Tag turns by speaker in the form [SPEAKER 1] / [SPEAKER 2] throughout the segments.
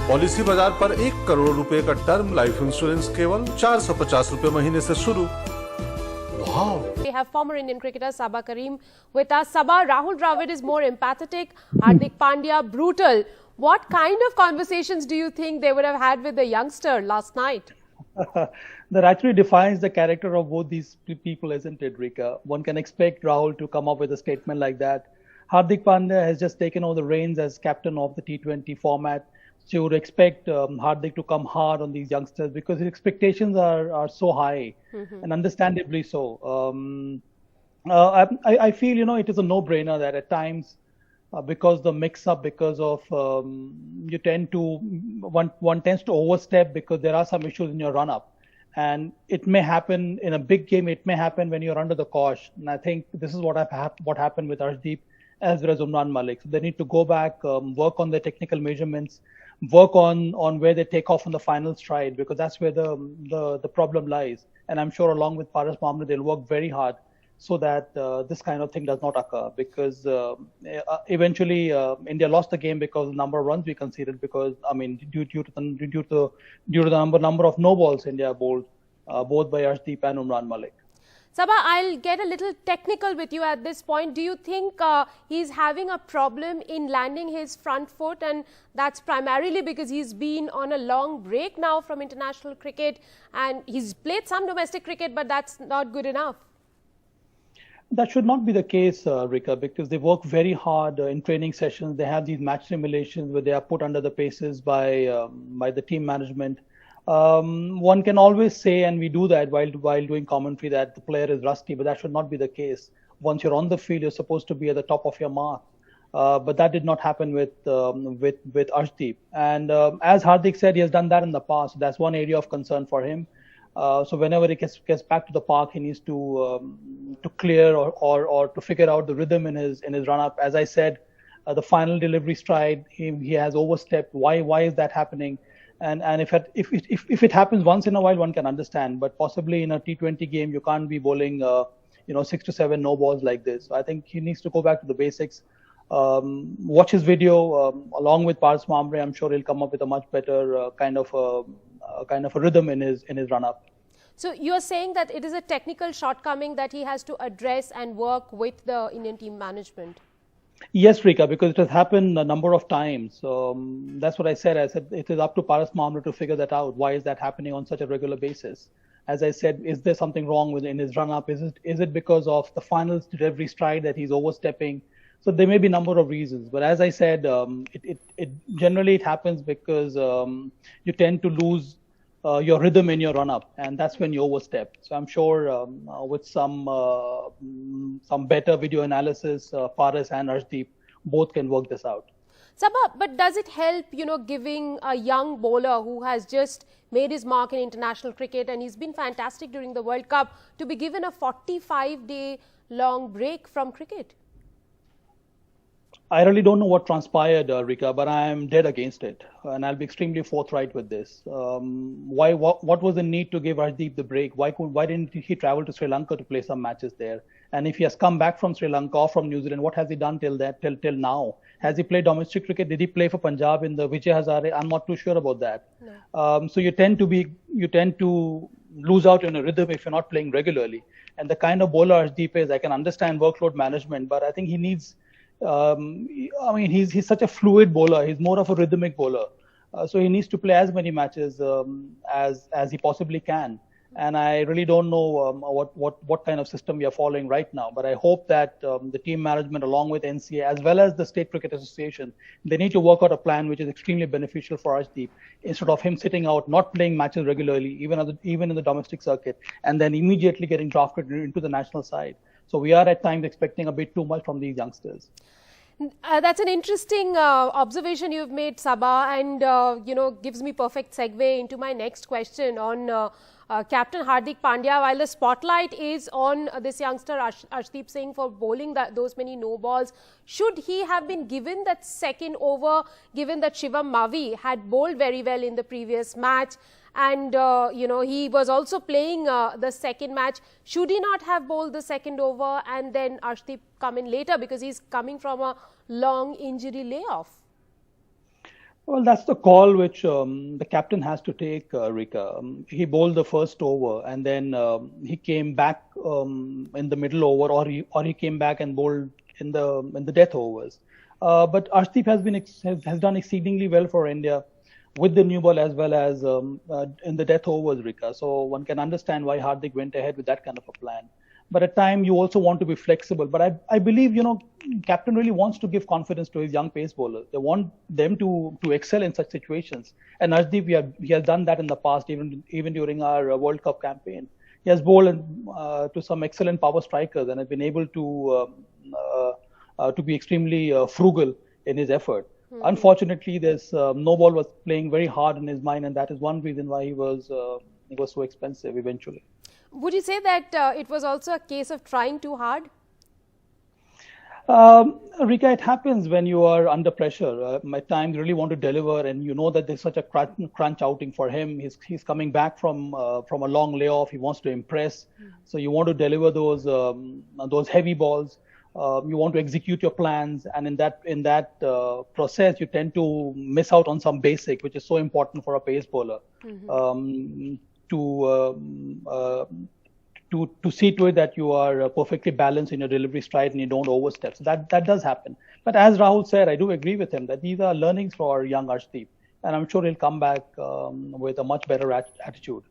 [SPEAKER 1] Policy बाजार पर 1 करोड़ रुपए का टर्म लाइफ इंश्योरेंस केवल 450 रुपए महीने से शुरू। Wow.
[SPEAKER 2] We have former Indian cricketer Saba Karim with us. Saba, Rahul Dravid is more empathetic, Hardik Pandya brutal. What kind of conversations do you think they would have had with the youngster last night?
[SPEAKER 3] That actually defines the character of both these people, isn't it, Rika? One can expect Rahul to come up with a statement like that. Hardik Pandya has just taken over the reins as captain of the T20 format. So you would expect Hardik to come hard on these youngsters because his expectations are so high, and understandably so. I feel, it is a no-brainer that at times, because the mix-up, because of one tends to overstep because there are some issues in your run-up, and it may happen in a big game. It may happen when you're under the cosh, and I think this is what happened with Arshdeep as well as Umran Malik. So they need to go back, work on their technical measurements, work on where they take off on the final stride, because that's where the problem lies. And I'm sure along with Paras Mhambrey, they'll work very hard so that this kind of thing does not occur, because eventually India lost the game because of the number of runs we conceded, because due to the number of no balls India bowled, both by Arshdeep and Umran Malik.
[SPEAKER 2] Saba, I'll get a little technical with you at this point. Do you think he's having a problem in landing his front foot, and that's primarily because he's been on a long break now from international cricket, and he's played some domestic cricket, but that's not good enough?
[SPEAKER 3] That should not be the case, Rika, because they work very hard in training sessions. They have these match simulations where they are put under the paces by the team management. One can always say, and we do that while doing commentary, that the player is rusty, but that should not be the case. Once you're on the field, you're supposed to be at the top of your mark. But that did not happen with Arshdeep. And as Hardik said, he has done that in the past. That's one area of concern for him. So whenever he gets back to the park, he needs to clear or to figure out the rhythm in his run-up. As I said, the final delivery stride, he has overstepped. Why is that happening? And if it happens once in a while, one can understand. But possibly in a T20 game, you can't be bowling 6 to 7 no balls like this. So I think he needs to go back to the basics. Watch his video along with Paras Mhambrey. I'm sure he'll come up with a much better kind of a rhythm in his run-up.
[SPEAKER 2] So you're saying that it is a technical shortcoming that he has to address and work with the Indian team management?
[SPEAKER 3] Yes, Rika, because it has happened a number of times. That's what I said. I said it is up to Paras Mhambrey to figure that out. Why is that happening on such a regular basis? As I said, is there something wrong in his run-up? Is it because of the final delivery stride that he's overstepping? So there may be a number of reasons. But as I said, it generally happens because you tend to lose your rhythm in your run-up, and that's when you overstep. So I'm sure with some better video analysis, Paras and Arshdeep both can work this out.
[SPEAKER 2] Saba, but does it help, giving a young bowler who has just made his mark in international cricket and he's been fantastic during the World Cup to be given a 45-day long break from cricket?
[SPEAKER 3] I really don't know what transpired, Rika, but I am dead against it, and I'll be extremely forthright with this. What was the need to give Arshdeep the break? Why didn't he travel to Sri Lanka to play some matches there? And if he has come back from Sri Lanka or from New Zealand, what has he done till now? Has he played domestic cricket? Did he play for Punjab in the Vijay Hazare? I'm not too sure about that. No. So you tend to lose out in a rhythm if you're not playing regularly. And the kind of bowler Arshdeep is, I can understand workload management, but I think he needs. He's such a fluid bowler. He's more of a rhythmic bowler. So he needs to play as many matches as he possibly can. And I really don't know what kind of system we are following right now. But I hope that the team management, along with NCA, as well as the State Cricket Association, they need to work out a plan which is extremely beneficial for Arshdeep, instead of him sitting out, not playing matches regularly, even in the domestic circuit, and then immediately getting drafted into the national side. So we are at times expecting a bit too much from these youngsters.
[SPEAKER 2] That's an interesting observation you've made, Saba, and gives me perfect segue into my next question on Captain Hardik Pandya. While the spotlight is on this youngster Arshdeep Singh for bowling those many no balls, should he have been given that second over, given that Shivam Mavi had bowled very well in the previous match? And, he was also playing the second match. Should he not have bowled the second over and then Arshdeep come in later, because he's coming from a long injury layoff?
[SPEAKER 3] Well, that's the call which the captain has to take, Rika. He bowled the first over, and then he came back in the middle over, or he came back and bowled in the death overs. But Arshdeep has done exceedingly well for India with the new ball as well as in the death overs, Rika. So one can understand why Hardik went ahead with that kind of a plan. But at times you also want to be flexible. But I believe, captain really wants to give confidence to his young pace bowlers. They want them to excel in such situations. And Arshdeep, he has done that in the past, even during our World Cup campaign. He has bowled to some excellent power strikers and has been able to be extremely frugal in his effort. Mm-hmm. Unfortunately, this no ball was playing very hard in his mind, and that is one reason why he was so expensive eventually.
[SPEAKER 2] Would you say that it was also a case of trying too hard?
[SPEAKER 3] Rika, it happens when you are under pressure. At times you really want to deliver, and you know that there's such a crunch outing for him. He's coming back from a long layoff. He wants to impress, so you want to deliver those heavy balls. You want to execute your plans, and in that process, you tend to miss out on some basic, which is so important for a pace bowler. Mm-hmm. To see to it that you are perfectly balanced in your delivery stride and you don't overstep. So that does happen. But as Rahul said, I do agree with him that these are learnings for young Arshdeep, and I'm sure he'll come back with a much better attitude.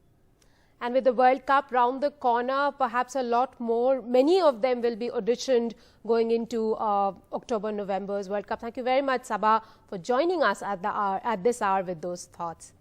[SPEAKER 2] And with the World Cup round the corner, perhaps a lot more, many of them will be auditioned going into October, November's World Cup. Thank you very much, Saba, for joining us at this hour with those thoughts.